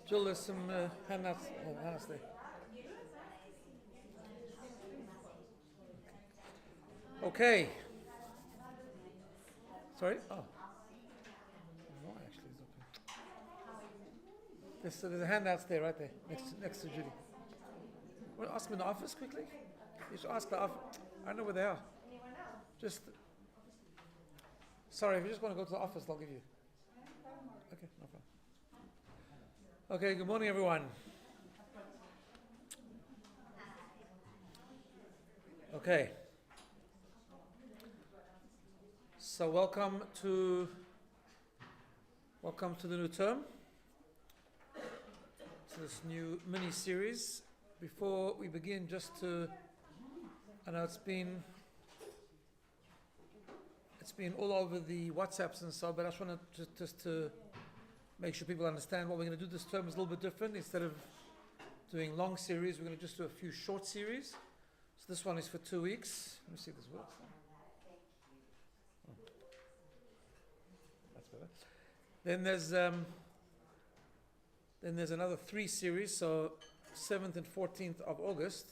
Jill, there's some handouts. Handouts there. Okay. Sorry? Oh. No, actually, it's okay. There's a handouts there, right there, next to Judy. Want to ask them in the office quickly? You should ask the office. I don't know where they are. Just. Sorry, if you just want to go to the office, I'll give you. Okay, no problem. Okay, good morning, everyone. Okay. So welcome to the new term, to this new mini series. Before we begin, I know it's been all over the WhatsApps and so, but I just want to make sure people understand what we're going to do this term is a little bit different. Instead of doing long series, we're going to just do a few short series. So this one is for 2 weeks. Let me see if this works. That's better. Then there's another 3 series. So 7th and 14th of August,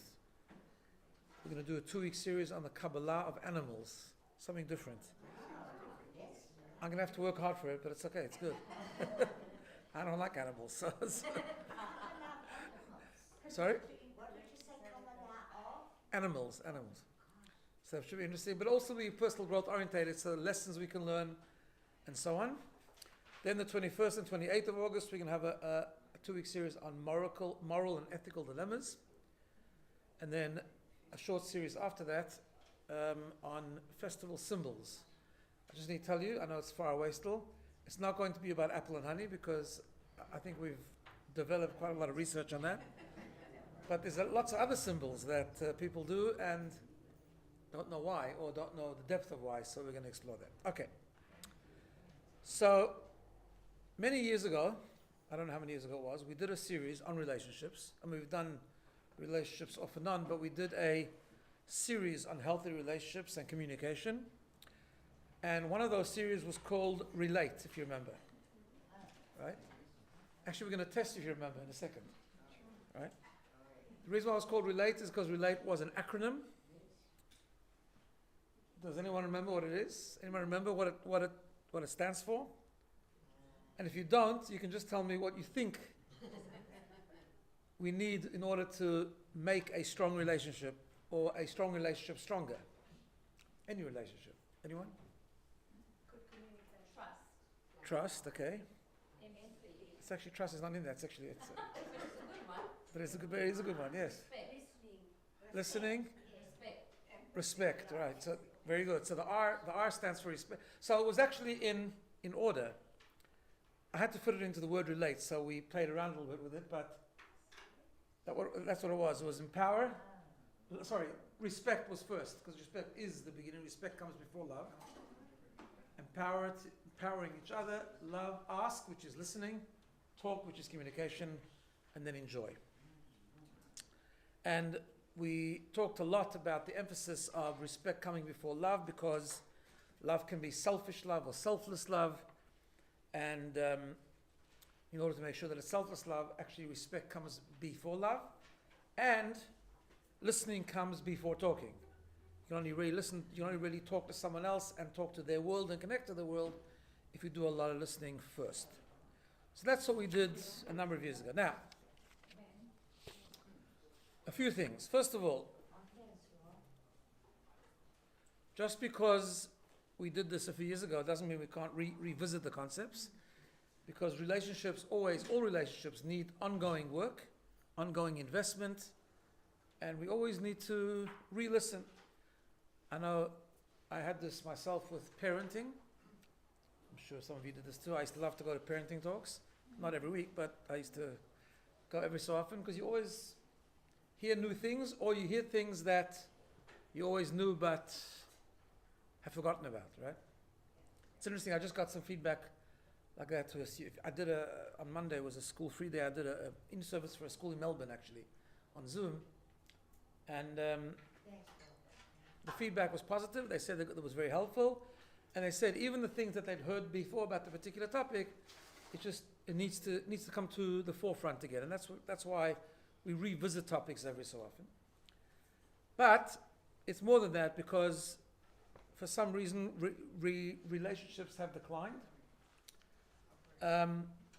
we're going to do a 2-week series on the Kabbalah of animals. Something different. I'm going to have to work hard for it, but it's okay. It's good. I don't like animals. So sorry? What did you say, Kabbalah of? Animals. So it should be interesting, but also be personal growth orientated, so lessons we can learn and so on. Then the 21st and 28th of August, we're going to have a 2-week series on moral and ethical dilemmas. And then a short series after that on festival symbols. I just need to tell you, I know it's far away still, it's not going to be about apple and honey because I think we've developed quite a lot of research on that. But there's lots of other symbols that people do and don't know why or don't know the depth of why, so we're going to explore that. Okay. So, many years ago, I don't know how many years ago it was, we did a series on relationships. I mean, we've done relationships off and on, but we did a series on healthy relationships and communication. And one of those series was called Relate, if you remember. Right? Actually, we're going to test if you remember in a second. Right? The reason why it was called Relate is because Relate was an acronym. Does anyone remember what it is? Anyone remember what it stands for? And if you don't, you can just tell me what you think we need in order to make a strong relationship or a strong relationship stronger. Any relationship. Anyone? Good communication. Trust, okay. Empathy. It's actually trust is not in that. It's actually It's a good one. but it is a good one. Yes. Listening. Respect. Right. So very good. So the R stands for respect. So it was actually in order. I had to fit it into the word relate, so we played around a little bit with it, but that's what it was. It was empower. Sorry, respect was first, because respect is the beginning. Respect comes before love. Empowering each other. Love, ask, which is listening. Talk, which is communication. And then enjoy. And we talked a lot about the emphasis of respect coming before love, because love can be selfish love or selfless love. And in order to make sure that it's selfless love, actually respect comes before love. And listening comes before talking. You can only really listen, you can only really talk to someone else and talk to their world and connect to the world if you do a lot of listening first. So that's what we did a number of years ago. Now, a few things. First of all, just because we did this a few years ago doesn't mean we can't revisit the concepts, because all relationships need ongoing work, ongoing investment, and we always need to re-listen. I know I had this myself with parenting. I'm sure some of you did this too. I used to love to go to parenting talks. Not every week, but I used to go every so often, because you always hear new things, or you hear things that you always knew but have forgotten about, right? It's interesting, I just got some feedback like that. I did on Monday was a school free day. I did a in-service for a school in Melbourne, actually, on Zoom. And the feedback was positive. They said that it was very helpful. And they said even the things that they'd heard before about the particular topic, it just it needs to come to the forefront again, and that's why we revisit topics every so often. But it's more than that, because for some reason relationships have declined,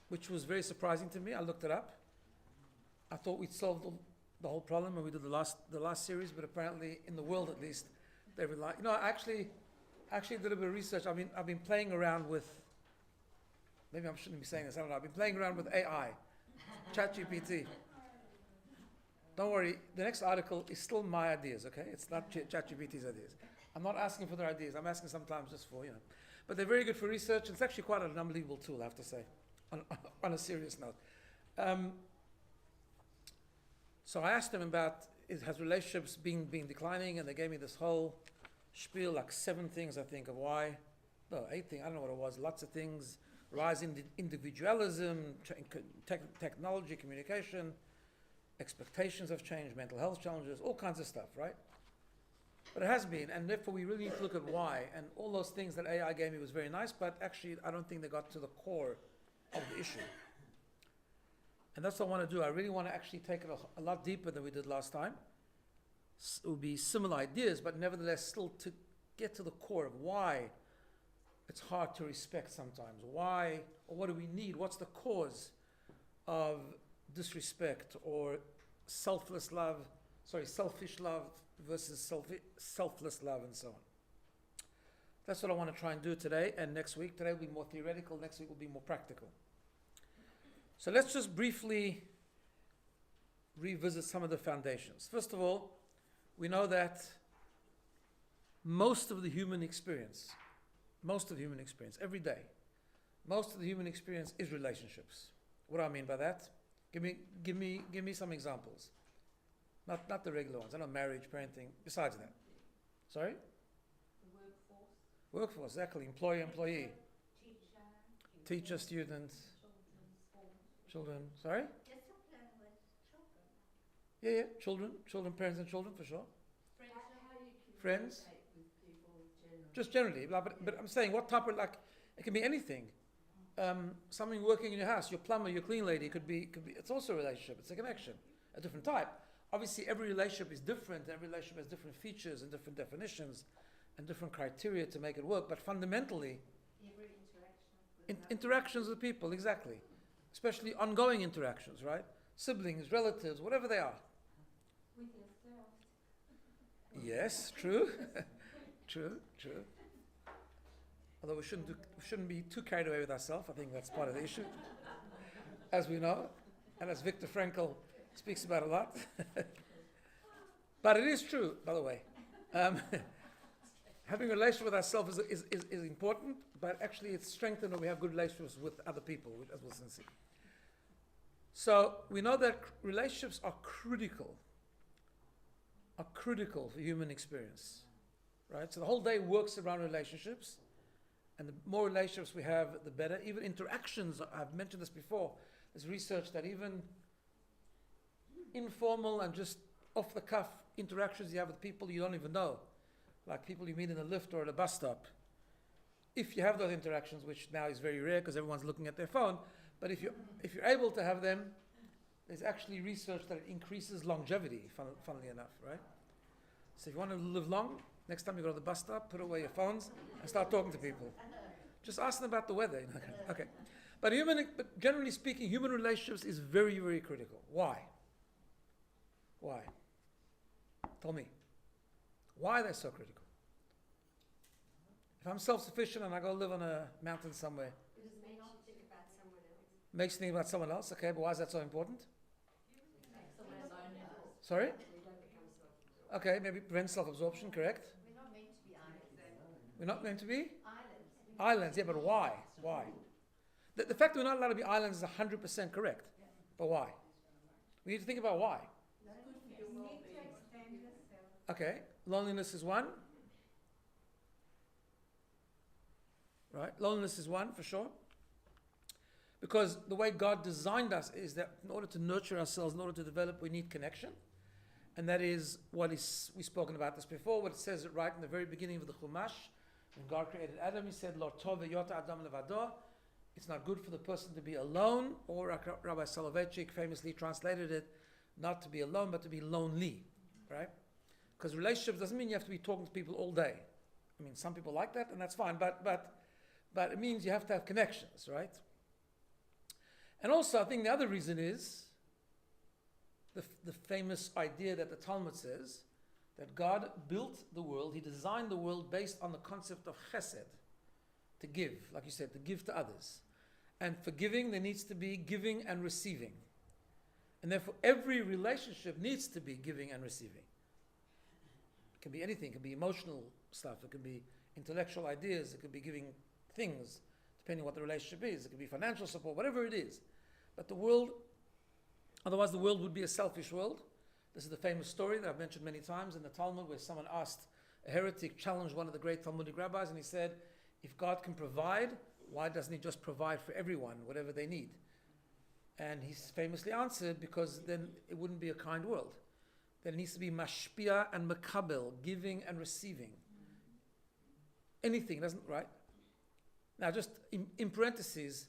which was very surprising to me. I looked it up. I thought we'd solved the whole problem when we did the last series, but apparently in the world at least, they rely. I actually did a bit of research. I've been playing around with. Maybe I shouldn't be saying this. I don't know. I've been playing around with AI, ChatGPT. Don't worry. The next article is still my ideas. Okay, it's not ChatGPT's ideas. I'm not asking for their ideas. I'm asking sometimes just for But they're very good for research. It's actually quite an unbelievable tool, I have to say. On a serious note. So I asked them about, has relationships been declining, and they gave me this whole spiel, like 7 things, I think, of why. No, 8 things, I don't know what it was, lots of things. Rise in individualism, technology, communication, expectations have changed, mental health challenges, all kinds of stuff, right? But it has been, and therefore we really need to look at why. And all those things that AI gave me was very nice, but actually I don't think they got to the core of the issue. And that's what I want to do. I really want to actually take it a lot deeper than we did last time. It will be similar ideas, but nevertheless still to get to the core of why it's hard to respect sometimes. Why, or what do we need? What's the cause of disrespect or selfish love versus selfless love, and so on. That's what I want to try and do today and next week. Today will be more theoretical, next week will be more practical. So let's just briefly revisit some of the foundations. First of all, we know that most of the human experience, every day, most of the human experience is relationships. What do I mean by that? Give me some examples. Not the regular ones. I know marriage, parenting, besides that. Sorry? The workforce. Workforce, exactly. Employer, employee. Teacher. Teacher, student. Children. Children. Sorry? Discipline with children. Yeah. Children, parents and children, for sure. Friends. How you Friends. with people generally. Just generally. But I'm saying what type of, it can be anything. Something working in your house, your plumber, your clean lady, could be, it's also a relationship. It's a connection, a different type. Obviously, every relationship is different. Every relationship has different features and different definitions and different criteria to make it work. But fundamentally, Every interaction. interactions with people, exactly. Especially ongoing interactions, right? Siblings, relatives, whatever they are. With yourself. Yes, true. True. Although we shouldn't be too carried away with ourselves. I think that's part of the issue, as we know, and as Viktor Frankl speaks about a lot. But it is true, by the way. Having a relationship with ourselves is important, but actually it's strengthened when we have good relationships with other people, as we'll soon see. So we know that relationships are critical for human experience, right? So the whole day works around relationships, and the more relationships we have, the better. Even interactions, I've mentioned this before, there's research that even informal and just off-the-cuff interactions you have with people you don't even know, like people you meet in a lift or at a bus stop, if you have those interactions, which now is very rare because everyone's looking at their phone, but if you're able to have them, there's actually research that it increases longevity, funnily enough, right? So if you want to live long, next time you go to the bus stop, put away your phones and start talking to people. Just ask them about the weather. Okay. But generally speaking, human relationships is very, very critical. Why? Tell me. Why are they so critical? If I'm self-sufficient and I go live on a mountain somewhere, Because it makes you think about someone else. makes you think about someone else, okay, but why is that so important? Someone else. Sorry? We don't become self-absorbed. Okay, maybe prevent self-absorption, correct? We're not meant to be islands. We're not meant to be? Islands. Islands, yeah, but why? Why? The fact that we're not allowed to be islands is 100% correct. But why? We need to think about why. You need to extend yourself. Okay, loneliness is one. Right, loneliness is one for sure. Because the way God designed us is that in order to nurture ourselves, in order to develop, we need connection. And that is we've spoken about this before, what it says right in the very beginning of the Chumash. When God created Adam, he said, Lo tov v'yota Adam levado. It's not good for the person to be alone, or Rabbi Soloveitchik famously translated it, not to be alone, but to be lonely, right? Because relationships doesn't mean you have to be talking to people all day. I mean, some people like that, and that's fine, but it means you have to have connections, right? And also, I think the other reason is the famous idea that the Talmud says, that God built the world, He designed the world based on the concept of chesed, to give, like you said, to give to others. And for giving, there needs to be giving and receiving. And therefore, every relationship needs to be giving and receiving. It can be anything. It can be emotional stuff. It can be intellectual ideas. It could be giving things, depending on what the relationship is. It could be financial support, whatever it is. But the world, otherwise the world would be a selfish world. This is the famous story that I've mentioned many times in the Talmud, where someone asked, a heretic challenged one of the great Talmudic rabbis, and he said, if God can provide, why doesn't He just provide for everyone, whatever they need? And he famously answered, because then it wouldn't be a kind world. Then it needs to be mashpia and makabel, giving and receiving. Anything, doesn't, right? Now, just in parentheses,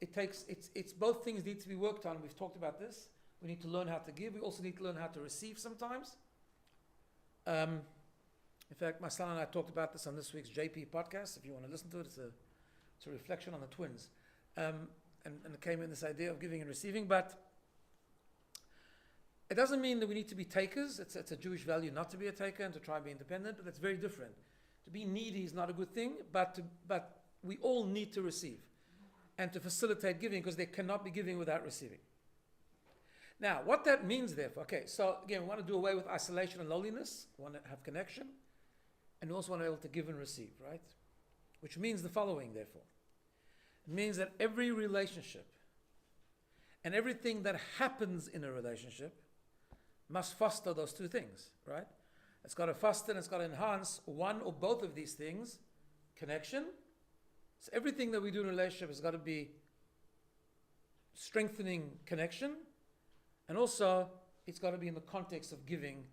it's both things need to be worked on. We've talked about this. We need to learn how to give. We also need to learn how to receive sometimes. In fact, my son and I talked about this on this week's JP podcast. If you want to listen to it, it's a reflection on the twins. And it came in this idea of giving and receiving. But it doesn't mean that we need to be takers. It's a Jewish value not to be a taker and to try and be independent. But that's very different. To be needy is not a good thing. But we all need to receive and to facilitate giving, because there cannot be giving without receiving. Now, what that means, therefore, okay, so again, we want to do away with isolation and loneliness. We want to have connection. And we also want to be able to give and receive, right? Which means the following, therefore. It means that every relationship and everything that happens in a relationship must foster those two things, right? It's got to foster and it's got to enhance one or both of these things, connection. So everything that we do in a relationship has got to be strengthening connection. And also, it's got to be in the context of giving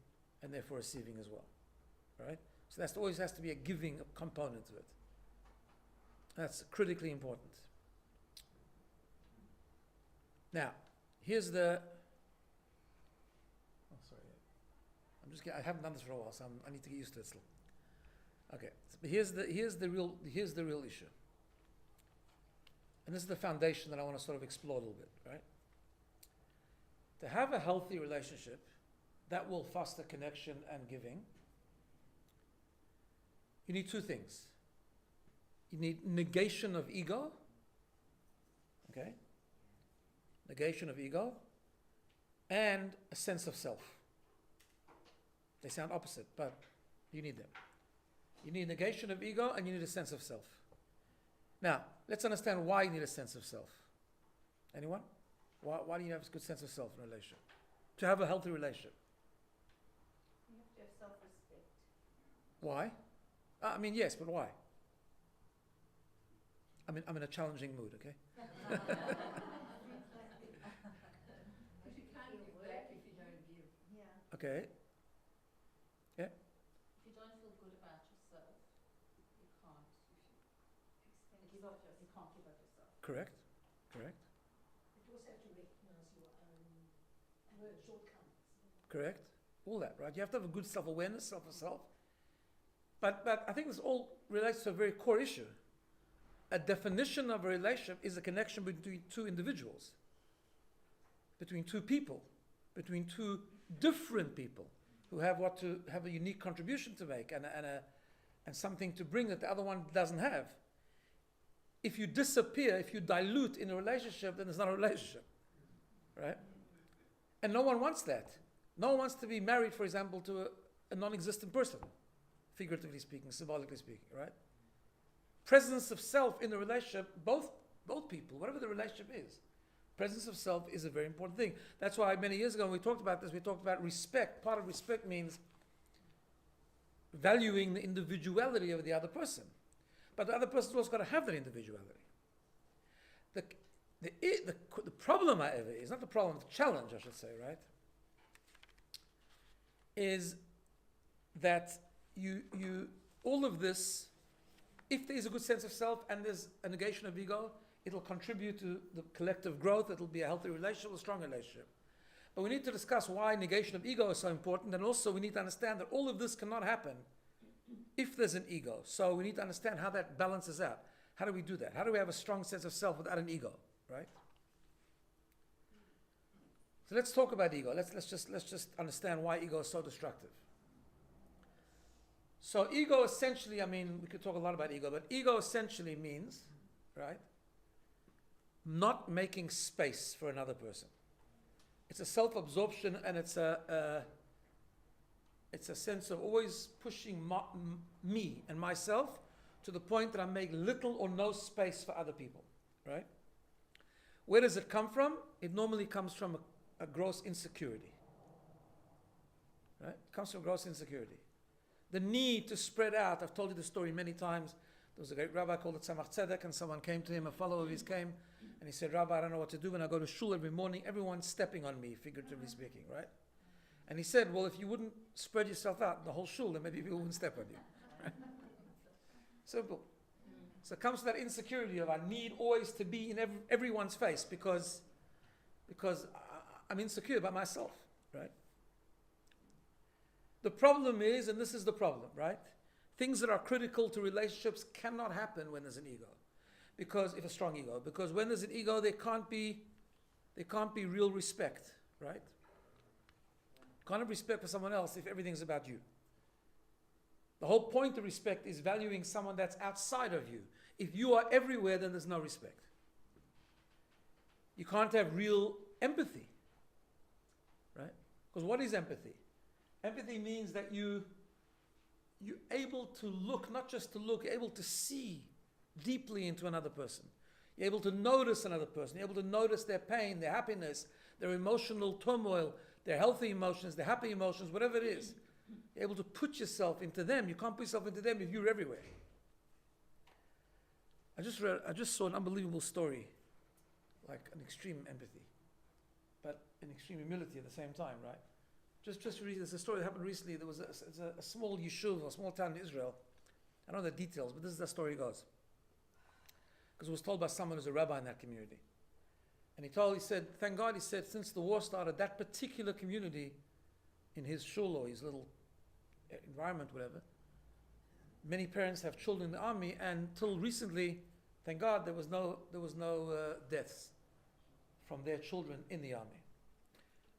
and therefore receiving as well, right? So that always has to be a giving component to it. That's critically important. Now, here's the... Oh, sorry. I haven't done this for a while, so I need to get used to it still. Okay, but here's the real issue. And this is the foundation that I want to sort of explore a little bit, right? To have a healthy relationship that will foster connection and giving, you need two things. You need negation of ego, okay? Negation of ego, and a sense of self. They sound opposite, but you need them. You need negation of ego and you need a sense of self. Now, let's understand why you need a sense of self. Anyone? Why do you have a good sense of self in a relationship? To have a healthy relationship. You have to have self-respect. Why? I mean, yes, but why? I'm in a challenging mood, okay? Because you can't give back if you don't give. Yeah. Okay. Yeah. If you don't feel good about yourself, you can't give up. You can't give up yourself. Correct. You also have to recognize your own shortcomings. Correct. All that, right? You have to have a good self-awareness, self-self. But I think this all relates to a very core issue. A definition of a relationship is a connection between two individuals, between two people, between two different people who have a unique contribution to make and something to bring that the other one doesn't have. If you disappear, if you dilute in a relationship, then it's not a relationship, right? And no one wants that. No one wants to be married, for example, to a non-existent person, figuratively speaking, symbolically speaking, right? Presence of self in the relationship, both people, whatever the relationship is, presence of self is a very important thing. That's why many years ago when we talked about this, we talked about respect. Part of respect means valuing the individuality of the other person. But the other person's also got to have that individuality. The problem, however, is not the problem, the challenge, I should say, right? Is that you all of this If there is a good sense of self and there's a negation of ego, it'll contribute to the collective growth. It'll be a healthy relationship, a strong relationship. But we need to discuss why negation of ego is so important, and also we need to understand that all of this cannot happen if there's an ego. So we need to understand how that balances out. How do we do that? How do we have a strong sense of self without an ego, right? So let's talk about ego. Let's just understand why ego is so destructive. So ego essentially, I mean, we could talk a lot about ego, but ego essentially means, right, not making space for another person. It's a self-absorption, and it's a sense of always pushing me and myself to the point that I make little or no space for other people, right? Where does it come from? It normally comes from a gross insecurity, right? It comes from gross insecurity. The need to spread out. I've told you the story many times. There was a great rabbi called Tzemach Tzedek, and someone came to him, a follower of his came, and he said, Rabbi, I don't know what to do. When I go to shul every morning, everyone's stepping on me, figuratively speaking, right? And he said, well, if you wouldn't spread yourself out the whole shul, then maybe people wouldn't step on you. Right? Simple. So it comes to that insecurity of I need always to be in everyone's face because I'm insecure about myself, right? The problem is, and this is the problem, right? Things that are critical to relationships cannot happen when there's an ego. Because if a strong ego, because when there's an ego, there can't be real respect, right? Can't have respect for someone else if everything's about you. The whole point of respect is valuing someone that's outside of you. If you are everywhere, then there's no respect. You can't have real empathy, right? Because what is empathy? Empathy means that you're able to look, not just to look, you're able to see deeply into another person. You're able to notice another person. You're able to notice their pain, their happiness, their emotional turmoil, their healthy emotions, their happy emotions, whatever it is. You're able to put yourself into them. You can't put yourself into them if you're everywhere. I just saw an unbelievable story, like an extreme empathy, but an extreme humility at the same time, right? Just read, there's a story that happened recently. There was a small yeshuv, a small town in Israel. I don't know the details, but this is the story goes. Because it was told by someone who's a rabbi in that community. And he said, thank God, he said, since the war started, that particular community in his shul or his little environment, whatever, many parents have children in the army, and till recently, thank God, there was no deaths from their children in the army.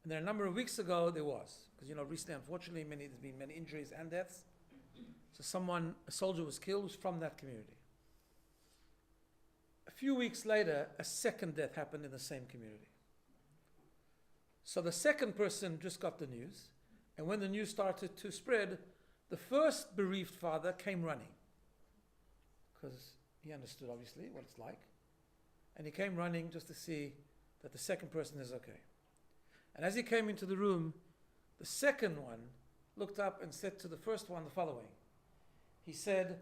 And then a number of weeks ago, there was. Because, recently, unfortunately, there's been many injuries and deaths. So a soldier was killed who's from that community. A few weeks later, a second death happened in the same community. So the second person just got the news, and when the news started to spread, the first bereaved father came running, because he understood, obviously, what it's like. And he came running just to see that the second person is okay. And as he came into the room, the second one looked up and said to the first one the following. He said,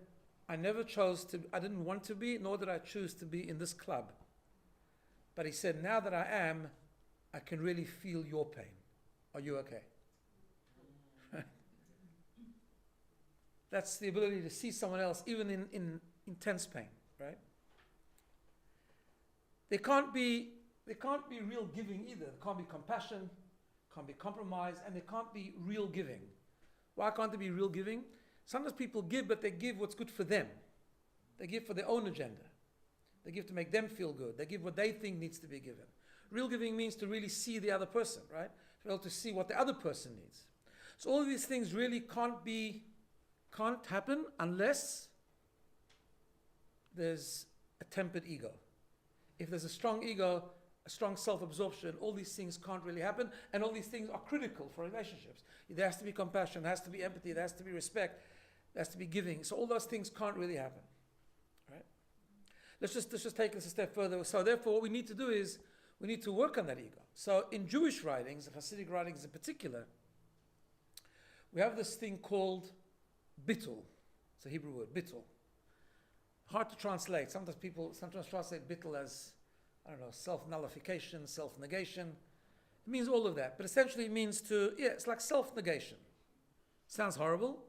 I didn't want to be, nor did I choose to be in this club. But he said, now that I am, I can really feel your pain. Are you okay? That's the ability to see someone else, even in intense pain, right? There can't be real giving either. There can't be compassion, can't be compromise, and there can't be real giving. Why can't there be real giving? Sometimes people give, but they give what's good for them. They give for their own agenda. They give to make them feel good. They give what they think needs to be given. Real giving means to really see the other person, right? To be able to see what the other person needs. So all of these things really can't happen unless there's a tempered ego. If there's a strong ego, a strong self-absorption, all these things can't really happen, and all these things are critical for relationships. There has to be compassion, there has to be empathy, there has to be respect, there has to be giving. So all those things can't really happen, right? Let's just take this a step further. So therefore, what we need to do is we need to work on that ego. So in Jewish writings, Hasidic writings in particular, we have this thing called bittul. It's a Hebrew word, bittul. Hard to translate. Sometimes people translate bittul as, self-nullification, self-negation. It means all of that. But essentially it means it's like self-negation. Sounds horrible,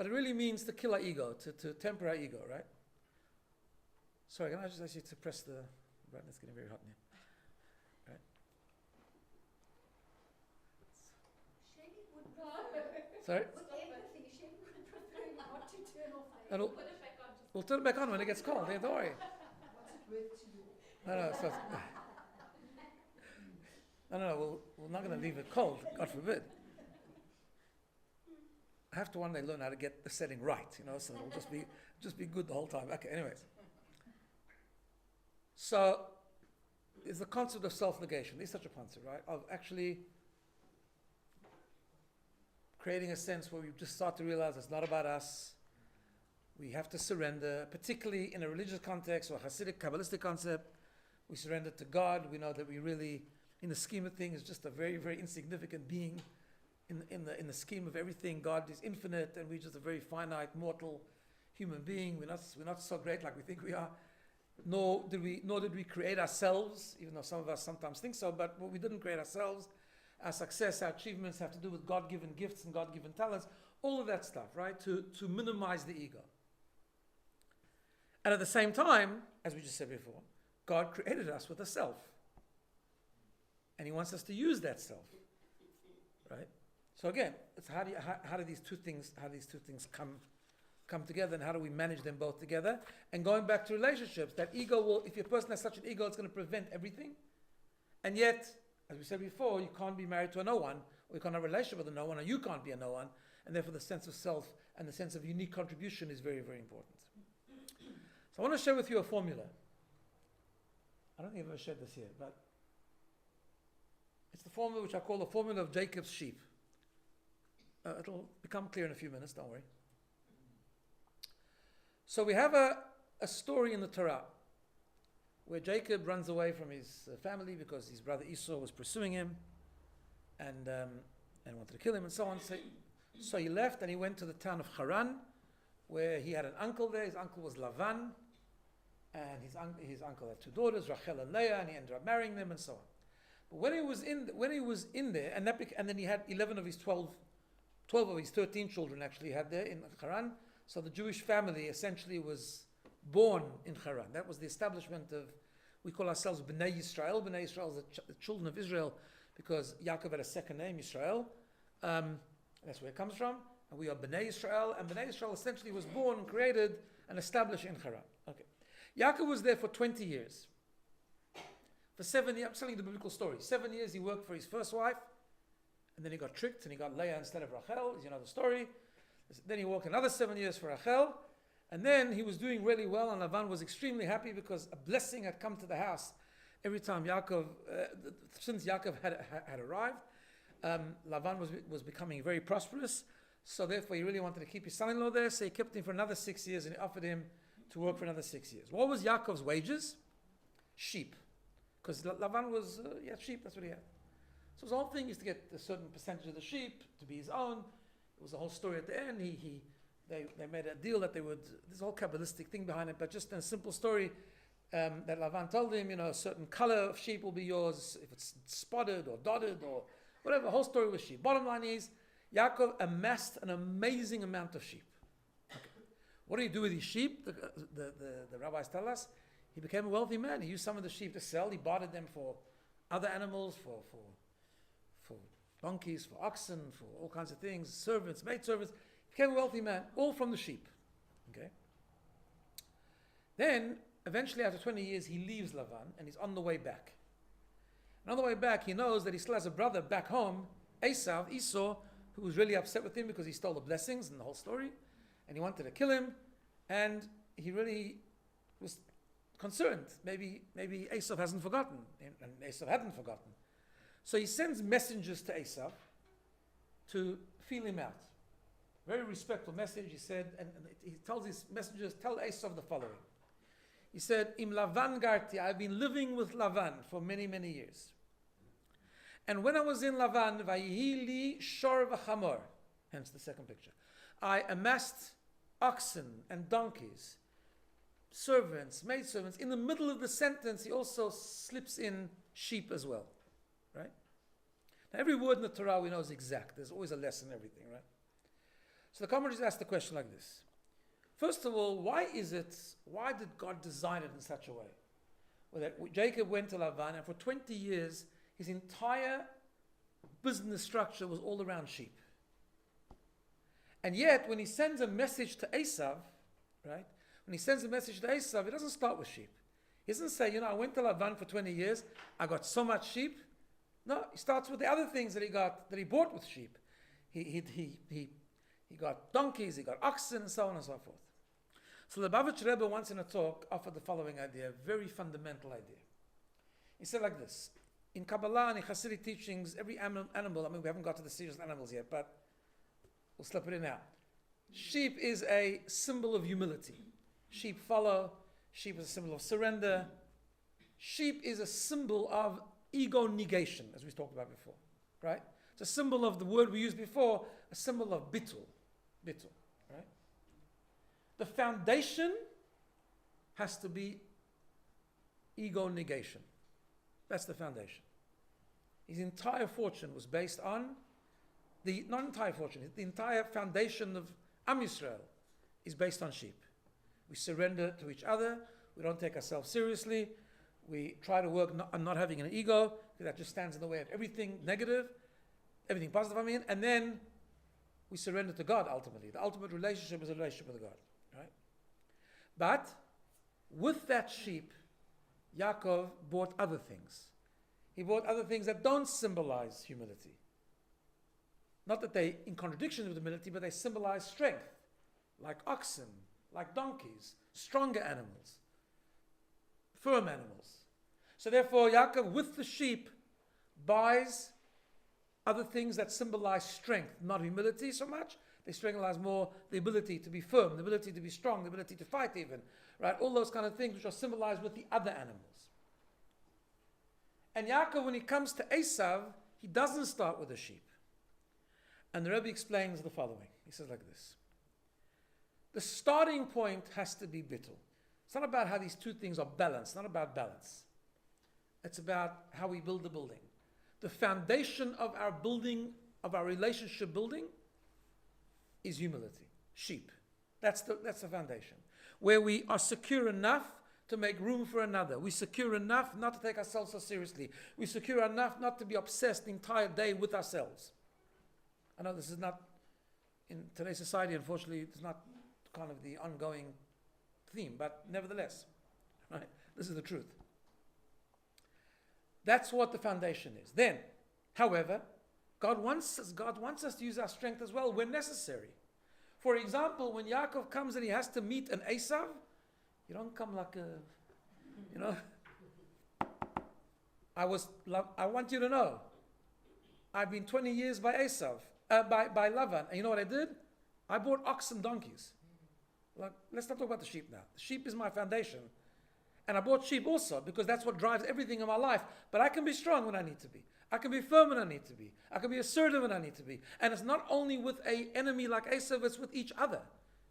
But it really means to kill our ego, to temper our ego, right? Sorry, can I just ask you to press the button? It's getting very hot in here. Right? Shady would prefer, Sorry? with empathy, Shady would prefer you not to turn off a It'll, Put it back on just. we'll turn it back on when it gets cold. Yeah, don't worry. What's it worth to you? No, we're not going to leave it cold, God forbid. I have to one day learn how to get the setting right, so it'll just be good the whole time. Okay, anyways. So, it's the concept of self-negation. There's such a concept, right? Of actually creating a sense where we just start to realize it's not about us. We have to surrender, particularly in a religious context or Hasidic, Kabbalistic concept. We surrender to God. We know that we really, in the scheme of things, just a very, very insignificant being. In the scheme of everything, God is infinite, and we're just a very finite, mortal human being. We're not so great like we think we are. Nor did we create ourselves, even though some of us sometimes think so. But we didn't create ourselves. Our success, our achievements have to do with God-given gifts and God-given talents. All of that stuff, right? To minimize the ego. And at the same time, as we just said before, God created us with a self, and He wants us to use that self, right? So again, it's how do these two things come together, and how do we manage them both together? And going back to relationships, that ego will, if your person has such an ego, it's going to prevent everything. And yet, as we said before, you can't be married to a no one, or you can't have a relationship with a no one, or you can't be a no one, and therefore the sense of self and the sense of unique contribution is very, very important. So I want to share with you a formula. I don't think I've ever shared this here, but it's the formula which I call the formula of Jacob's sheep. It'll become clear in a few minutes, don't worry. So we have a story in the Torah where Jacob runs away from his family because his brother Esau was pursuing him and wanted to kill him and so on. So he left and he went to the town of Haran, where he had an uncle there. His uncle was Lavan, and his uncle had two daughters, Rachel and Leah, and he ended up marrying them and so on. But when he was in there, and then he had 11 of his 12 of his 13 children actually he had there in Haran. So the Jewish family essentially was born in Haran. That was the establishment of, we call ourselves BINA Yisrael. BINA Yisrael is the children of Israel because Yaakov had a second name, Yisrael. That's where it comes from. And we are BINA Yisrael. And BINA Yisrael essentially was born and created and established in Haran. Okay. Yaakov was there for 20 years. For 7 years, I'm telling you the biblical story. 7 years he worked for his first wife. And then he got tricked and he got Leah instead of Rachel, as you know the story. Then he worked another 7 years for Rachel. And then he was doing really well, and Lavan was extremely happy because a blessing had come to the house every time Yaakov, since Yaakov had arrived. Lavan was becoming very prosperous, so therefore he really wanted to keep his son-in-law there, so he kept him for another 6 years and he offered him to work for another 6 years. What was Yaakov's wages? Sheep. Because Lavan he had sheep, that's what he had. So his whole thing is to get a certain percentage of the sheep to be his own. It was a whole story at the end. They made a deal that they would, there's a whole Kabbalistic thing behind it, but just a simple story that Lavan told him, a certain color of sheep will be yours, if it's spotted or dotted or whatever, the whole story was sheep. Bottom line is, Yaakov amassed an amazing amount of sheep. Okay. What did he do with his sheep? The rabbis tell us, he became a wealthy man. He used some of the sheep to sell. He bartered them for other animals, for donkeys, for oxen, for all kinds of things, servants, maidservants. He became a wealthy man, all from the sheep. Okay. Then, eventually after 20 years, he leaves Lavan and he's on the way back. And on the way back, he knows that he still has a brother back home, Esau, who was really upset with him because he stole the blessings and the whole story. And he wanted to kill him. And he really was concerned. Maybe Esau hasn't forgotten. And Esau hadn't forgotten. So he sends messengers to Esau to feel him out. Very respectful message. He said, and he tells his messengers, tell Esau the following. He said, Im Lavan Garti, I've been living with Lavan for many, many years. And when I was in Lavan, Vayihili Shor v'Chamor, hence the second picture, I amassed oxen and donkeys, servants, maidservants. In the middle of the sentence, he also slips in sheep as well. Right? Now, every word in the Torah we know is exact. There's always a lesson in everything, right? So the commentaries ask the question like this. First of all, why did God design it in such a way? Well, that Jacob went to Lavan, and for 20 years, his entire business structure was all around sheep. And yet, when he sends a message to Esav, right? When he sends a message to Esav, he doesn't start with sheep. He doesn't say, I went to Lavan for 20 years, I got so much sheep. No, he starts with the other things that he bought with sheep. He got donkeys, he got oxen, and so on and so forth. So the Lubavitch Rebbe once in a talk offered the following idea, a very fundamental idea. He said like this, in Kabbalah and in Hasidic teachings, every animal, we haven't got to the serious animals yet, but we'll slip it in now. Sheep is a symbol of humility. Sheep follow. Sheep is a symbol of surrender. Sheep is a symbol of ego negation, as we talked about before, right? It's a symbol of the word we used before, a symbol of bitul, right? The foundation has to be ego negation. That's the foundation. His entire fortune was based on the entire foundation of Am Yisrael is based on sheep. We surrender to each other. We don't take ourselves seriously. We try to work on not having an ego, because that just stands in the way of everything negative, everything positive, and then we surrender to God ultimately. The ultimate relationship is a relationship with God, right? But with that sheep, Yaakov bought other things. He bought other things that don't symbolize humility. Not that they in contradiction with humility, but they symbolize strength, like oxen, like donkeys, stronger animals, firm animals. So therefore, Yaakov, with the sheep, buys other things that symbolize strength, not humility so much. They symbolize more the ability to be firm, the ability to be strong, the ability to fight even, right? All those kind of things which are symbolized with the other animals. And Yaakov, when he comes to Esav, he doesn't start with the sheep. And the Rebbe explains the following. He says like this. The starting point has to be bittul. It's not about how these two things are balanced. It's not about balance. It's about how we build the building. The foundation of our building, of our relationship building, is humility. Sheep. That's the foundation. Where we are secure enough to make room for another. We're secure enough not to take ourselves so seriously. We're secure enough not to be obsessed the entire day with ourselves. I know this is not, in today's society, unfortunately, it's not kind of the ongoing theme, but nevertheless, right? This is the truth. That's what the foundation is. Then, however, God wants us to use our strength as well when necessary. For example, when Yaakov comes and he has to meet an Esav, you don't come like I want you to know, I've been 20 years by Esav, by Lavan, and you know what I did? I bought ox and donkeys. Like, let's not talk about the sheep now. The sheep is my foundation. And I bought sheep also because that's what drives everything in my life. But I can be strong when I need to be. I can be firm when I need to be. I can be assertive when I need to be. And it's not only with an enemy like Esav, it's with each other.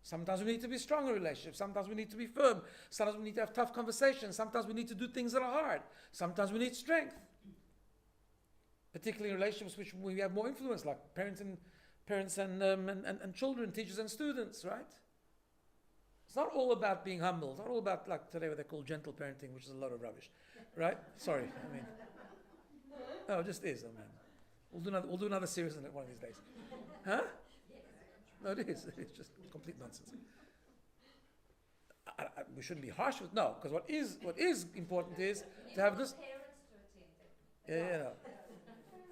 Sometimes we need to be strong in relationships. Sometimes we need to be firm. Sometimes we need to have tough conversations. Sometimes we need to do things that are hard. Sometimes we need strength. Particularly in relationships which we have more influence, like parents and children, teachers and students, right? It's not all about being humble. It's not all about, like today, what they call gentle parenting, which is a load of rubbish, right? Sorry, no, it just is, We'll do another series on it one of these days. Huh? No, it is. It's just complete nonsense. We shouldn't be harsh with because what is important is to have this. Yeah. No.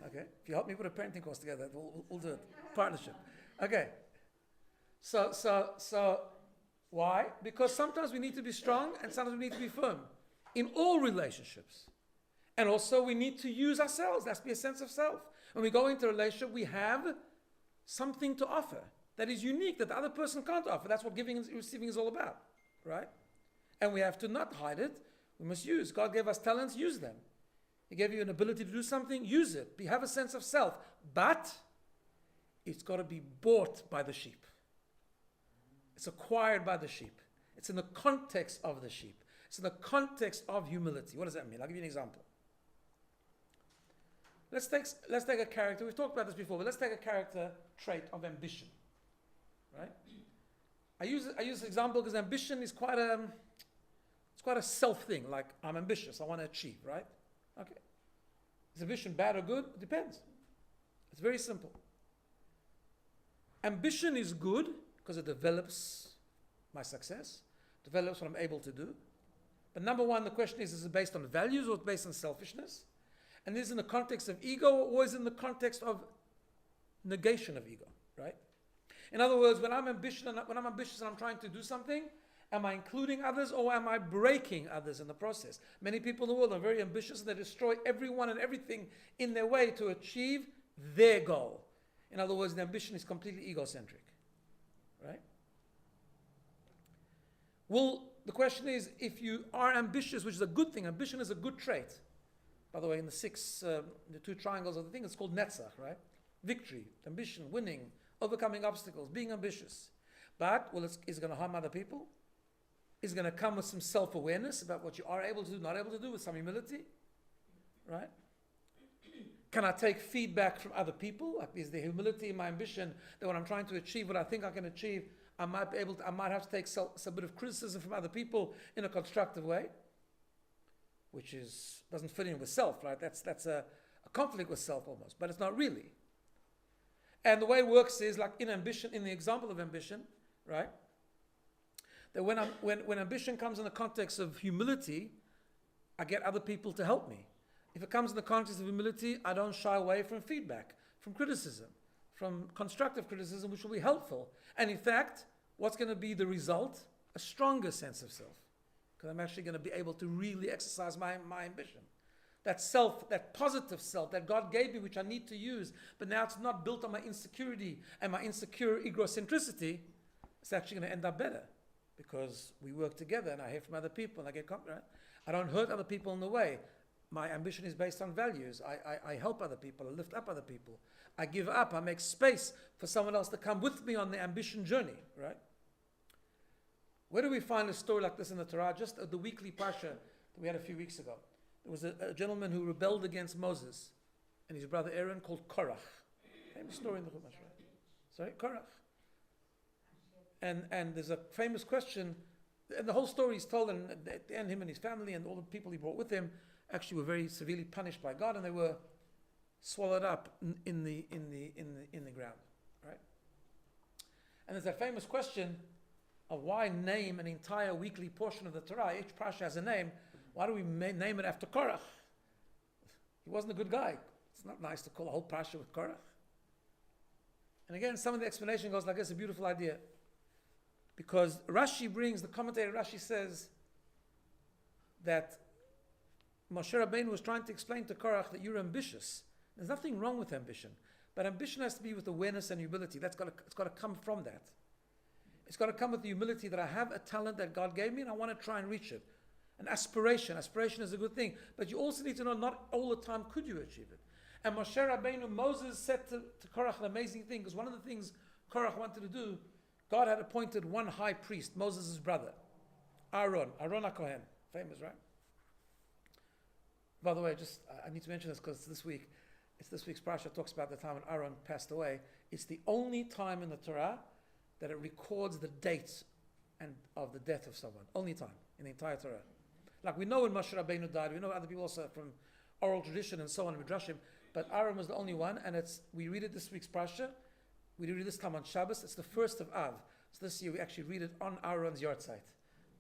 Okay. If you help me put a parenting course together, we'll do it. Partnership. Okay. So why? Because sometimes we need to be strong and sometimes we need to be firm in all relationships. And also we need to use ourselves. There has to be a sense of self. When we go into a relationship, we have something to offer that is unique, that the other person can't offer. That's what giving and receiving is all about, right? And we have to not hide it. We must use. God gave us talents, use them. He gave you an ability to do something, use it. Have a sense of self. But it's got to be bought by the sheep. It's acquired by the sheep. It's in the context of the sheep. It's in the context of humility. What does that mean? I'll give you an example. Let's take a character. We've talked about this before, but let's take a character trait of ambition. right? I use this example because ambition is quite a self thing. Like, I'm ambitious, I want to achieve, right? Okay. Is ambition bad or good? It depends. It's very simple. Ambition is good because it develops my success, develops what I'm able to do. But number one, the question is it based on values or based on selfishness? And this is in the context of ego or is in the context of negation of ego, right? In other words, when I'm ambitious and I'm trying to do something, am I including others or am I breaking others in the process? Many people in the world are very ambitious and they destroy everyone and everything in their way to achieve their goal. In other words, the ambition is completely egocentric, right? Well, the question is, if you are ambitious, which is a good thing, ambition is a good trait. By the way, in the two triangles of the thing, it's called netzach, right? Victory, ambition, winning, overcoming obstacles, being ambitious. But, well, is it going to harm other people? Is it going to come with some self-awareness about what you are able to do, not able to do, with some humility? Right? Can I take feedback from other people? Like, is there humility in my ambition that when I'm trying to achieve what I think I can achieve, I might have to take some bit of criticism from other people in a constructive way, which doesn't fit in with self, right? That's a conflict with self almost, but it's not really. And the way it works is like in ambition, in the example of ambition, right? That when ambition comes in the context of humility, I get other people to help me. If it comes in the context of humility, I don't shy away from feedback, from criticism, from constructive criticism, which will be helpful. And in fact, what's going to be the result? A stronger sense of self. Because I'm actually going to be able to really exercise my ambition. That self, that positive self that God gave me, which I need to use, but now it's not built on my insecurity and my insecure egocentricity, it's actually going to end up better. Because we work together and I hear from other people and I get confident. I don't hurt other people in the way. My ambition is based on values. I help other people. I lift up other people. I give up. I make space for someone else to come with me on the ambition journey, right? Where do we find a story like this in the Torah? Just the weekly parsha that we had a few weeks ago. There was a gentleman who rebelled against Moses and his brother Aaron called Korach. Famous story in the Chumash, right? Sorry, Korach. And there's a famous question, and the whole story is told, and at the end, him and his family and all the people he brought with him actually were very severely punished by God, and they were swallowed up in the ground, right? And there's that famous question of why name an entire weekly portion of the Torah. Each parsha has a name. Why do we name it after Korach? He wasn't a good guy. It's not nice to call a whole parsha with Korach. And again, some of the explanation goes like this, a beautiful idea. Because Rashi brings, the commentator Rashi says that Moshe Rabbeinu was trying to explain to Korach that you're ambitious. There's nothing wrong with ambition. But ambition has to be with awareness and humility. It's got to come from that. It's got to come with the humility that I have a talent that God gave me and I want to try and reach it. An aspiration. Aspiration is a good thing. But you also need to know not all the time could you achieve it. And Moshe Rabbeinu, Moses said to Korach an amazing thing, because one of the things Korach wanted to do, God had appointed one high priest, Moses' brother, Aaron HaKohen, famous, right? By the way, I need to mention this because this week's parsha talks about the time when Aaron passed away. It's the only time in the Torah that it records the date of the death of someone. Only time in the entire Torah. Like we know when Moshe Rabbeinu died, we know other people also from oral tradition and so on, Midrashim, but Aaron was the only one, and we read it this week's parsha. We read it this time on Shabbos. It's the first of Av. So this year we actually read it on Aaron's yard site,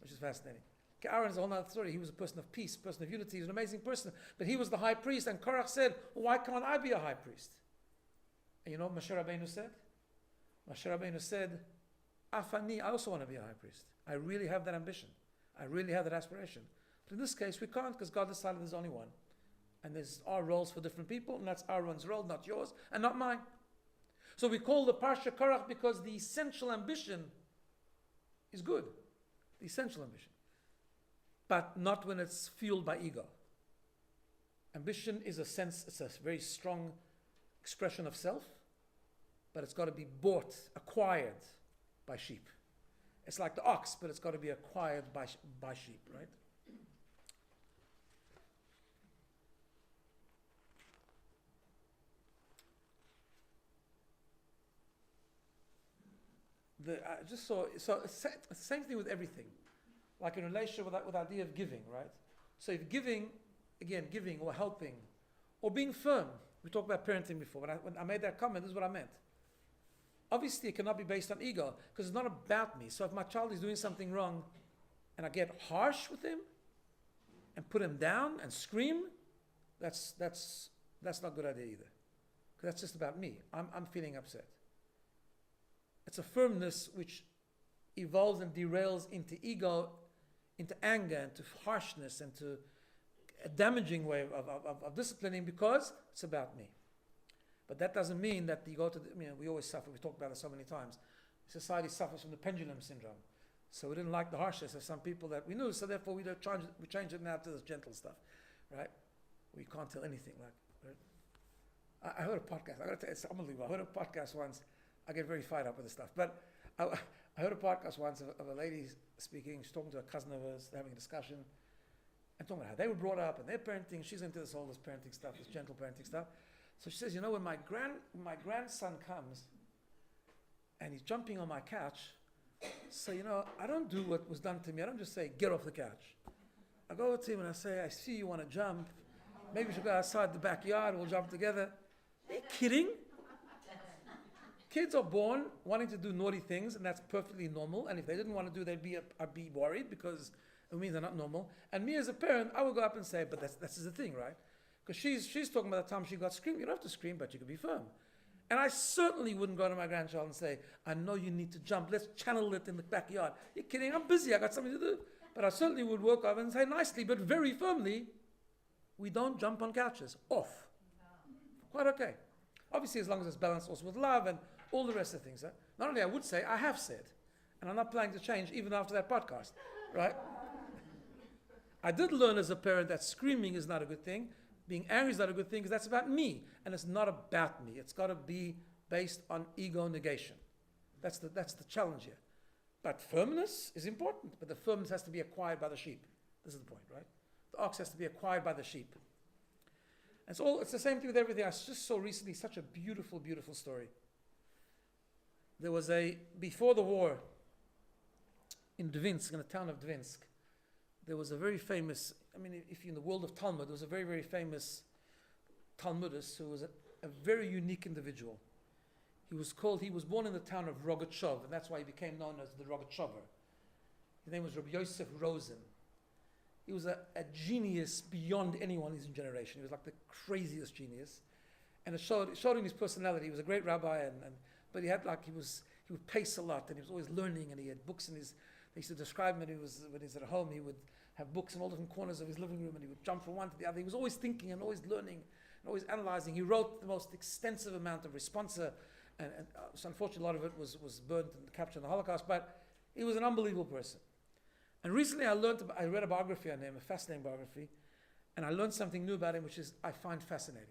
which is fascinating. Okay, Aaron is a whole other story. He was a person of peace, person of unity. He was an amazing person. But he was the high priest. And Korach said, well, why can't I be a high priest? And you know what Moshe Rabbeinu said? Moshe Rabbeinu said, Afani, I also want to be a high priest. I really have that ambition. I really have that aspiration. But in this case, we can't because God decided there's only one. And there's our roles for different people. And that's Aaron's role, not yours, and not mine. So we call the Parsha Korach because the essential ambition is good. The essential ambition. But not when it's fueled by ego. Ambition is it's a very strong expression of self, but it's got to be acquired by sheep. It's like the ox, but it's got to be acquired by sheep, right? I just saw, so it's the same thing with everything. Like in relation with the idea of giving, right? So if giving, again, giving or helping, or being firm. We talked about parenting before. When I made that comment, this is what I meant. Obviously, it cannot be based on ego, because it's not about me. So if my child is doing something wrong, and I get harsh with him, and put him down, and scream, that's not a good idea either. Because that's just about me. I'm feeling upset. It's a firmness which evolves and derails into ego, into anger, into harshness, into a damaging way of disciplining, because it's about me. But that doesn't mean that you go to we always suffer, we talked about it so many times. Society suffers from the pendulum syndrome. So we didn't like the harshness of some people that we knew, so therefore we change it now to this gentle stuff, right? We can't tell anything. I heard a podcast, I gotta tell you, it's unbelievable. I heard a podcast once, I get very fired up with this stuff, but I heard a podcast once of a lady speaking, she's talking to a cousin of hers, having a discussion, and talking about how they were brought up and their parenting. She's into this parenting stuff, this gentle parenting stuff. So she says, when my grandson comes and he's jumping on my couch, so I don't do what was done to me. I don't just say, get off the couch. I go over to him and I say, I see you want to jump. Maybe we should go outside the backyard, we'll jump together. Are you kidding? Kids are born wanting to do naughty things, and that's perfectly normal. And if they didn't want to do, I'd be worried, because it means they're not normal. And me as a parent, I would go up and say, but that's the thing, right? Because she's talking about the time she got screamed. You don't have to scream, but you can be firm. And I certainly wouldn't go to my grandchild and say, I know you need to jump. Let's channel it in the backyard. You're kidding? I'm busy. I got something to do. But I certainly would walk over and say nicely, but very firmly, we don't jump on couches. Off. Quite okay. Obviously, as long as it's balanced also with love and all the rest of the things. Huh? Not only I would say, I have said. And I'm not planning to change even after that podcast. Right? I did learn as a parent that screaming is not a good thing. Being angry is not a good thing, because that's about me. And it's not about me. It's got to be based on ego negation. That's the challenge here. But firmness is important. But the firmness has to be acquired by the sheep. This is the point, right? The ox has to be acquired by the sheep. And it's the same thing with everything. I just saw recently such a beautiful, beautiful story. There was before the war, in Dvinsk, in the town of Dvinsk, there was a very famous, if you're in the world of Talmud, there was a very, very famous Talmudist who was a very unique individual. He was born in the town of Rogatchov, and that's why he became known as the Rogatchover. His name was Rabbi Yosef Rosen. He was a genius beyond anyone in his generation. He was like the craziest genius. And it showed in his personality. He was a great rabbi, but he would pace a lot, and he was always learning, and he had books they used to describe him when he was at home. He would have books in all different corners of his living room, and he would jump from one to the other. He was always thinking and always learning and always analyzing. He wrote the most extensive amount of responsa, and so unfortunately a lot of it was burnt and captured in the Holocaust, but he was an unbelievable person. And recently I read a biography on him, a fascinating biography, and I learned something new about him, which I find fascinating.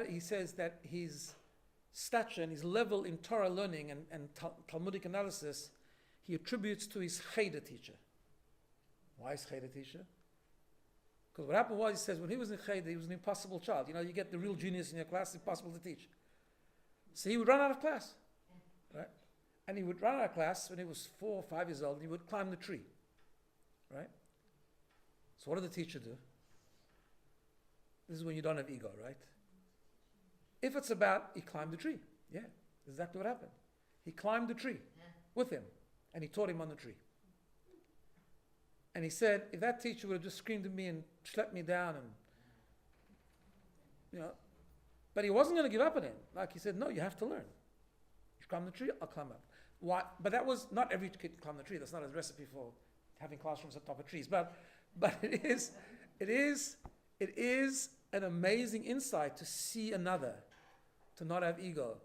He says that his stature and his level in Torah learning and Talmudic analysis, he attributes to his Cheder teacher. Why is Cheder teacher? Because what happened was, he says, when he was in Cheder, he was an impossible child. You get the real genius in your class, impossible to teach. So he would run out of class, right? And he would run out of class when he was 4 or 5 years old, and he would climb the tree, right? So what did the teacher do? This is when you don't have ego, right? If it's about, he climbed the tree. Yeah, exactly what happened. He climbed the tree with him, and he taught him on the tree. And he said, if that teacher would have just screamed at me and schlepped me down, and but he wasn't going to give up on him. Like he said, no, you have to learn. You climb the tree, I'll climb up. Why? But that was not every kid climb the tree. That's not a recipe for having classrooms at top of trees. But it is an amazing insight to see another, to not have ego.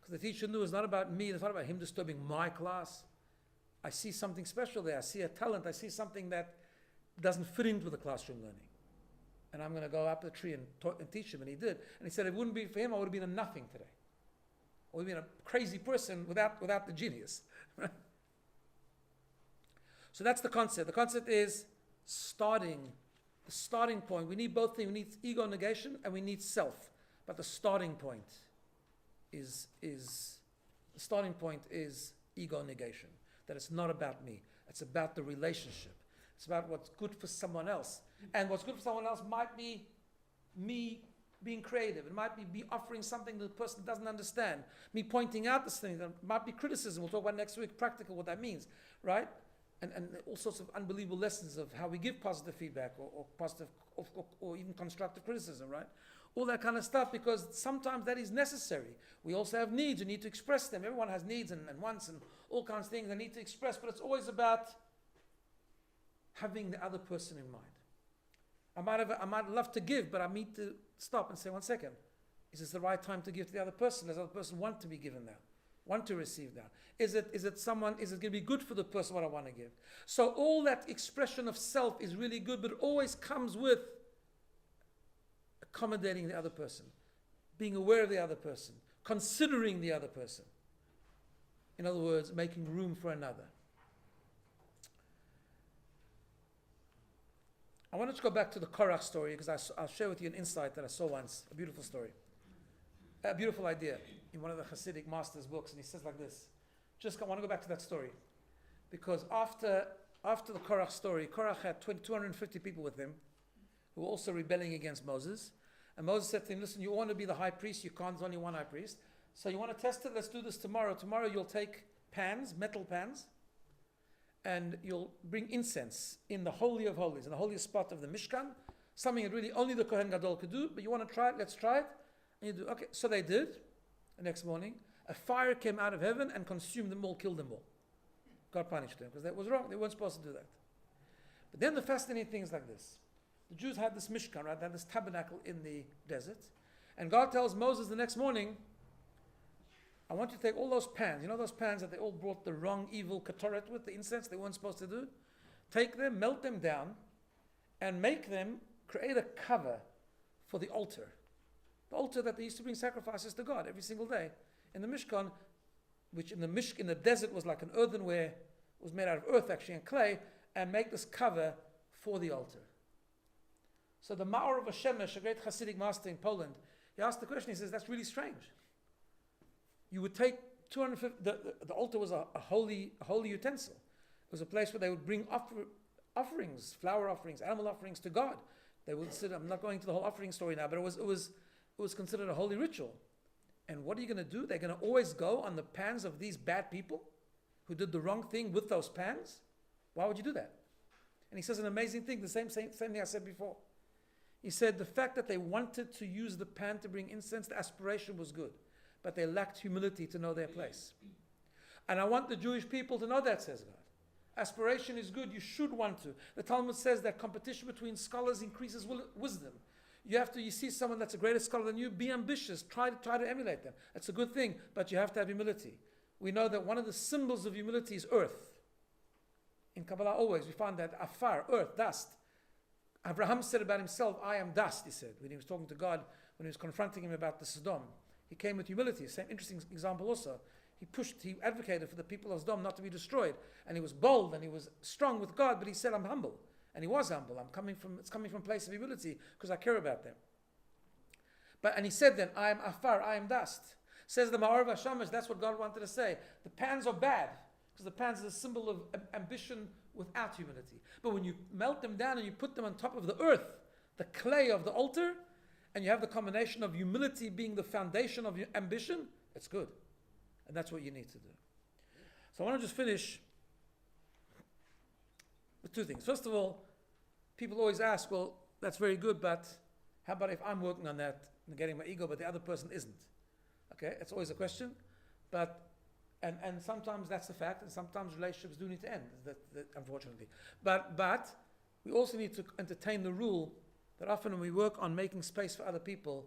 Because the teacher knew it's not about me, it's not about him disturbing my class. I see something special there. I see a talent. I see something that doesn't fit into the classroom learning. And I'm going to go up the tree and teach him. And he did. And he said, if it wouldn't be for him, I would have been a nothing today. I would have been a crazy person without the genius. Right? So that's the concept. The concept is the starting point. We need both things. We need ego negation and we need self. But the starting point the starting point is ego negation. That it's not about me. It's about the relationship. It's about what's good for someone else. And what's good for someone else might be me being creative. It might be me offering something that the person doesn't understand. Me pointing out this thing. It might be criticism. We'll talk about next week, practical, what that means, right? And all sorts of unbelievable lessons of how we give positive feedback or positive or even constructive criticism, right? All that kind of stuff, because sometimes that is necessary. We also have needs. We need to express them. Everyone has needs and wants and all kinds of things they need to express, but it's always about having the other person in mind. I might love to give, but I need to stop and say, 1 second, is this the right time to give to the other person? Does the other person want to be given that? Want to receive that? Is it going to be good for the person what I want to give? So all that expression of self is really good, but it always comes with accommodating the other person, being aware of the other person, considering the other person. In other words, making room for another. I wanted to go back to the Korach story because I'll share with you an insight that I saw once, a beautiful story, a beautiful idea in one of the Hasidic master's books, and he says like this. I want to go back to that story because after the Korach story, Korach had 250 people with him who were also rebelling against Moses, and Moses said to him, listen, you want to be the high priest, you can't, there's only one high priest, so you want to test it, let's do this tomorrow. Tomorrow you'll take pans, metal pans, and you'll bring incense in the Holy of Holies, in the holiest spot of the Mishkan, something that really only the Kohen Gadol could do, but you want to try it, let's try it. And you do, okay, so they did. The next morning, a fire came out of heaven and consumed them all, killed them all. God punished them, because that was wrong, they weren't supposed to do that. But then the fascinating thing is like this. The Jews had this Mishkan, right? They had this tabernacle in the desert, and God tells Moses the next morning, I want you to take all those pans, you know those pans that they all brought the wrong evil ketoret with, the incense they weren't supposed to do? Take them, melt them down, and make them, create a cover for the altar. The altar that they used to bring sacrifices to God every single day. In the Mishkan, which in the desert was like an earthenware, was made out of earth actually and clay, and make this cover for the altar. So the Ma'or of Hashemesh, a great Hasidic master in Poland, he asked the question, he says, that's really strange. You would take 250, the altar was a holy utensil. It was a place where they would bring offerings, flower offerings, animal offerings to God. They would sit, I'm not going to the whole offering story now, but it was considered a holy ritual. And what are you going to do? They're going to always go on the pans of these bad people who did the wrong thing with those pans? Why would you do that? And he says an amazing thing, the same thing I said before. He said the fact that they wanted to use the pan to bring incense, the aspiration was good. But they lacked humility to know their place. And I want the Jewish people to know that, says God. Aspiration is good, you should want to. The Talmud says that competition between scholars increases wisdom. You see someone that's a greater scholar than you, be ambitious, try to emulate them. That's a good thing, but you have to have humility. We know that one of the symbols of humility is earth. In Kabbalah always, we find that afar, earth, dust. Abraham said about himself, I am dust, he said, when he was talking to God, when he was confronting him about the Sodom. He came with humility. Same interesting example also. He advocated for the people of Sodom not to be destroyed. And he was bold and he was strong with God, but he said, I'm humble. And he was humble. It's coming from a place of humility because I care about them. And he said then, I am afar, I am dust. Says the Ma'or of Hashemesh, that's what God wanted to say. The pans are bad because the pans is a symbol of ambition without humility. But when you melt them down and you put them on top of the earth, the clay of the altar, and you have the combination of humility being the foundation of your ambition, it's good. And that's what you need to do. So I want to just finish with two things. First of all, people always ask, well, that's very good, but how about if I'm working on that and getting my ego, but the other person isn't? Okay, it's always a question. And sometimes that's the fact, and sometimes relationships do need to end, unfortunately. But we also need to entertain the rule that often when we work on making space for other people,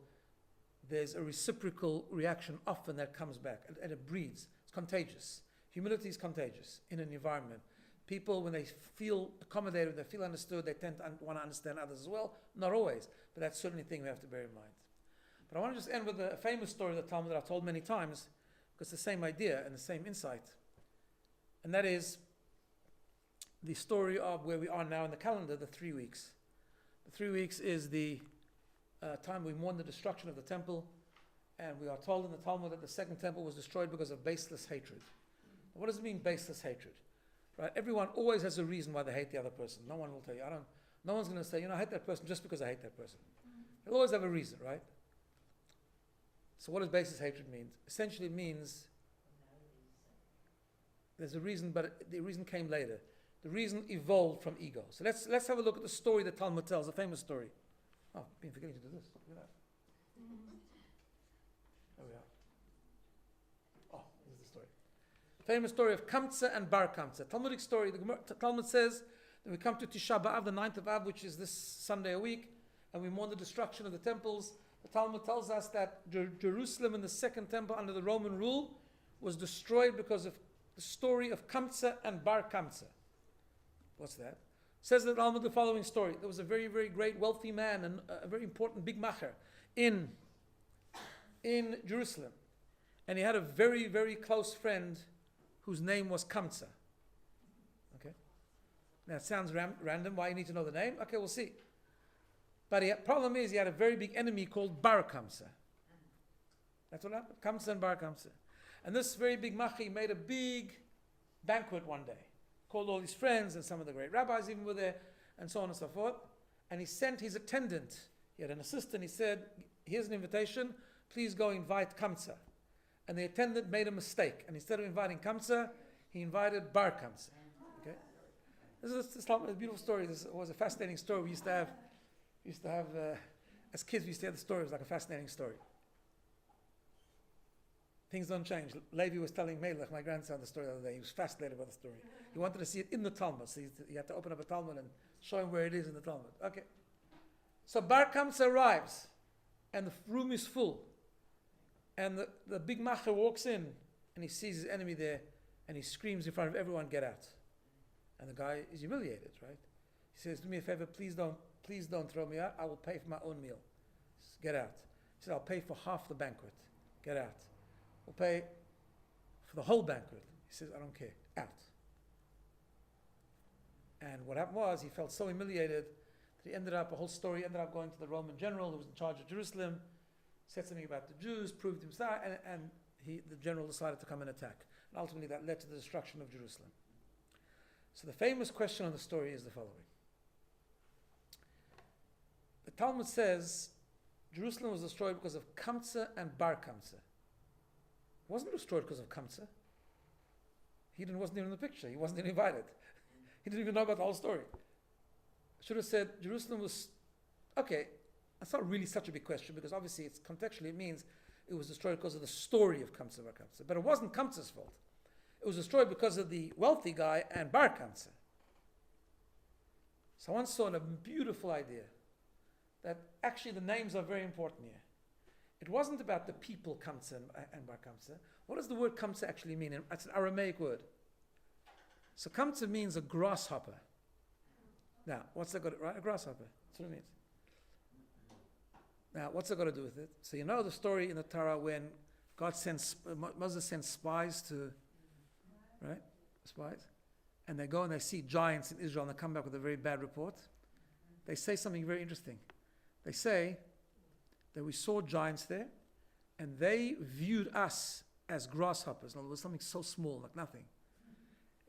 there's a reciprocal reaction often that comes back, and it breeds. It's contagious. Humility is contagious in an environment. People, when they feel accommodated, they feel understood, they tend to want to understand others as well. Not always, but that's certainly a thing we have to bear in mind. But I want to just end with a famous story of the Talmud that I've told many times, because it's the same idea and the same insight. And that is the story of where we are now in the calendar, the 3 weeks. The 3 weeks is the time we mourn the destruction of the temple, And we are told in the Talmud that the second temple was destroyed because of baseless hatred. What does it mean, baseless hatred? Right? Everyone always has a reason why they hate the other person. No one will tell you. No one's going to say, I hate that person just because I hate that person. They'll always have a reason, right? So what does baseless hatred mean? Essentially it means there's a reason, but the reason came later. The reason evolved from ego. So let's have a look at the story that Talmud tells, a famous story. Oh, I've been forgetting to do this. Look at that. There we are. Oh, this is the story. Famous story of Kamtza and Bar Kamtza. Talmudic story. The Talmud says that we come to Tisha B'Av, the 9th of Av, which is this Sunday a week, and we mourn the destruction of the temples. The Talmud tells us that Jerusalem in the second temple under the Roman rule was destroyed because of the story of Kamtza and Bar Kamtza. What's that? Says the Talmud the following story. There was a very, very great wealthy man and a very important big macher in Jerusalem. And he had a very, very close friend whose name was Kamtza. Okay? Now it sounds random. Why you need to know the name? Okay, we'll see. But the problem is he had a very big enemy called Bar Kamtza. That's what happened. Kamtza and Bar Kamtza. And this very big machi made a big banquet one day. Called all his friends and some of the great rabbis even were there, and so on and so forth. And he sent his attendant, he had an assistant, he said, here's an invitation, please go invite Kamtza. And the attendant made a mistake, and instead of inviting Kamtza, he invited Bar Kamtza. Okay? This is a beautiful story. This was a fascinating story. We used to have, as kids, we used to hear the story. It was like a fascinating story. Things don't change. Levi was telling Melech, my grandson, the story the other day. He was fascinated by the story. He wanted to see it in the Talmud. So he had to open up a Talmud and show him where it is in the Talmud. Okay. So Bar Kamtza arrives, and the room is full. And the big macher walks in, and he sees his enemy there, and he screams in front of everyone, get out. And the guy is humiliated, right? He says, do me a favor, please don't throw me out. I will pay for my own meal. Get out. He said, I'll pay for half the banquet. Get out. We'll pay for the whole banquet. He says, I don't care. Out. And what happened was, he felt so humiliated that the whole story ended up going to the Roman general who was in charge of Jerusalem, said something about the Jews, proved himself, and the general decided to come and attack. And ultimately that led to the destruction of Jerusalem. So the famous question on the story is the following. The Talmud says Jerusalem was destroyed because of Kamtza and Bar Kamtza. It wasn't destroyed because of Kamtza. He wasn't even in the picture. He wasn't even invited. He didn't even know about the whole story. Should have said Jerusalem was... Okay, that's not really such a big question because obviously it's contextually it means it was destroyed because of the story of Kamtza Bar Kamtza. But it wasn't Kamtza's fault. It was destroyed because of the wealthy guy and Bar Kamtza. So I once saw a beautiful idea that actually the names are very important here. It wasn't about the people Kamtza and Bar Kamtza. What does the word Kamtza actually mean? It's an Aramaic word. So Kamtza means a grasshopper. Now, what's that got to do? Right? A grasshopper. That's what it means. Now, what's that got to do with it? So you know the story in the Torah when Moses sends spies to, right? Spies. And they go and they see giants in Israel and they come back with a very bad report. They say something very interesting. They say that we saw giants there and they viewed us as grasshoppers. In other words, something so small, like nothing.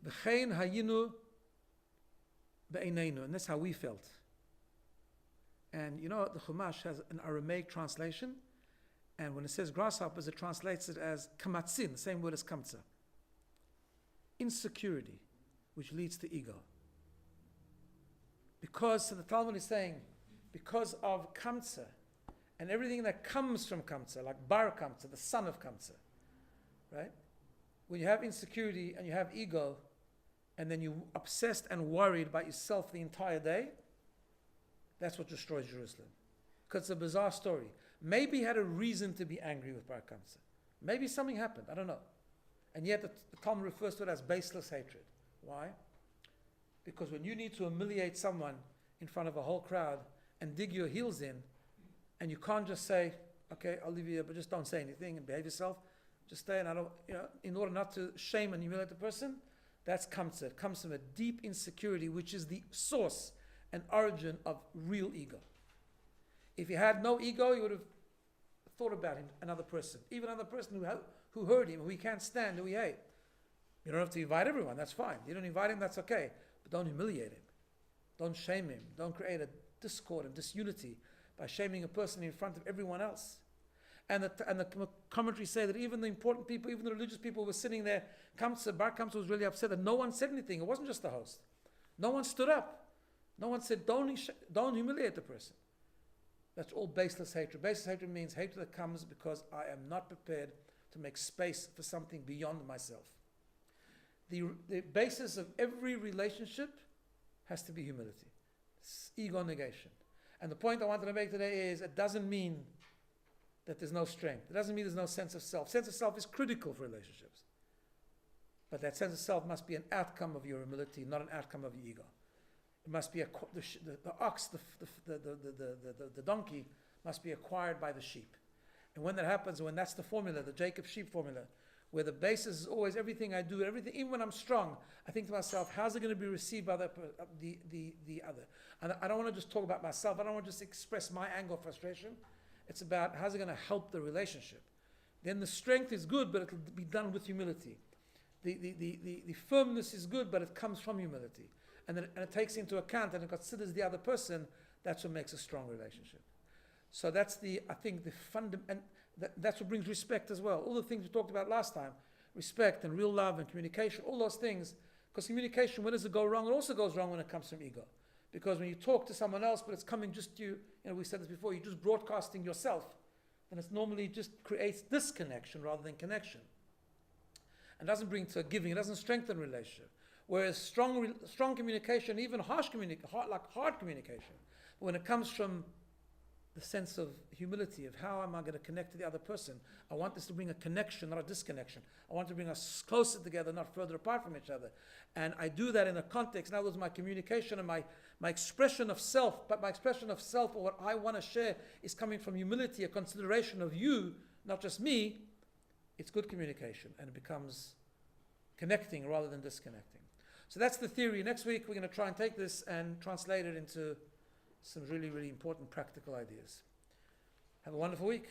V'chein hayinu be'eineinu. And that's how we felt. And you know, the Chumash has an Aramaic translation. And when it says grasshoppers, it translates it as kamatzin, the same word as kamtza. Insecurity, which leads to ego. Because, so the Talmud is saying, because of kamtza, and everything that comes from kamtza, like Bar Kamtza, the son of kamtza, right? When you have insecurity and you have ego, and then you're obsessed and worried about yourself the entire day, that's what destroys Jerusalem. Because it's a bizarre story. Maybe he had a reason to be angry with Bar Kamtza. Maybe something happened, I don't know. And yet the Talmud refers to it as baseless hatred. Why? Because when you need to humiliate someone in front of a whole crowd and dig your heels in, and you can't just say, okay, I'll leave you here, but just don't say anything and behave yourself. Just stay and I don't, in order not to shame and humiliate the person, that's kamtza. It comes from a deep insecurity, which is the source and origin of real ego. If you had no ego, you would have thought about him, another person, even another person who hurt him, who he can't stand, who he hates. You don't have to invite everyone, that's fine. You don't invite him, that's okay. But don't humiliate him. Don't shame him. Don't create a discord and disunity by shaming a person in front of everyone else. And the commentaries say that even the important people, even the religious people were sitting there. Bar Kamsa was really upset that no one said anything. It wasn't just the host. No one stood up. No one said, don't humiliate the person. That's all baseless hatred. Baseless hatred means hatred that comes because I am not prepared to make space for something beyond myself. The basis of every relationship has to be humility. It's ego negation. And the point I wanted to make today is it doesn't mean that there's no strength. It doesn't mean there's no sense of self. Sense of self is critical for relationships. But that sense of self must be an outcome of your humility, not an outcome of your ego. It must be the ox, the donkey must be acquired by the sheep. And when that happens, when that's the formula, the Jacob sheep formula, where the basis is always everything I do, everything, even when I'm strong, I think to myself, how's it going to be received by the other? And I don't want to just talk about myself. I don't want to just express my anger or frustration. It's about how's it going to help the relationship. Then the strength is good, but it'll be done with humility. The firmness is good, but it comes from humility. And it takes into account and it considers the other person. That's what makes a strong relationship. So that's that's what brings respect as well. All the things we talked about last time, respect and real love and communication, all those things. Because communication, when does it go wrong? It also goes wrong when it comes from ego. Because when you talk to someone else, but it's coming just to you, we said this before, you're just broadcasting yourself, then it normally just creates disconnection rather than connection. And doesn't bring to giving, it doesn't strengthen relationship. Whereas strong communication, even hard communication, when it comes from the sense of humility, of how am I going to connect to the other person, I want this to bring a connection, not a disconnection. I want to bring us closer together, not further apart from each other. And I do that in a context, in other words, my communication and my expression of self, but my expression of self or what I want to share is coming from humility, a consideration of you, not just me. It's good communication and it becomes connecting rather than disconnecting. So that's the theory. Next week we're going to try and take this and translate it into some really, really important practical ideas. Have a wonderful week.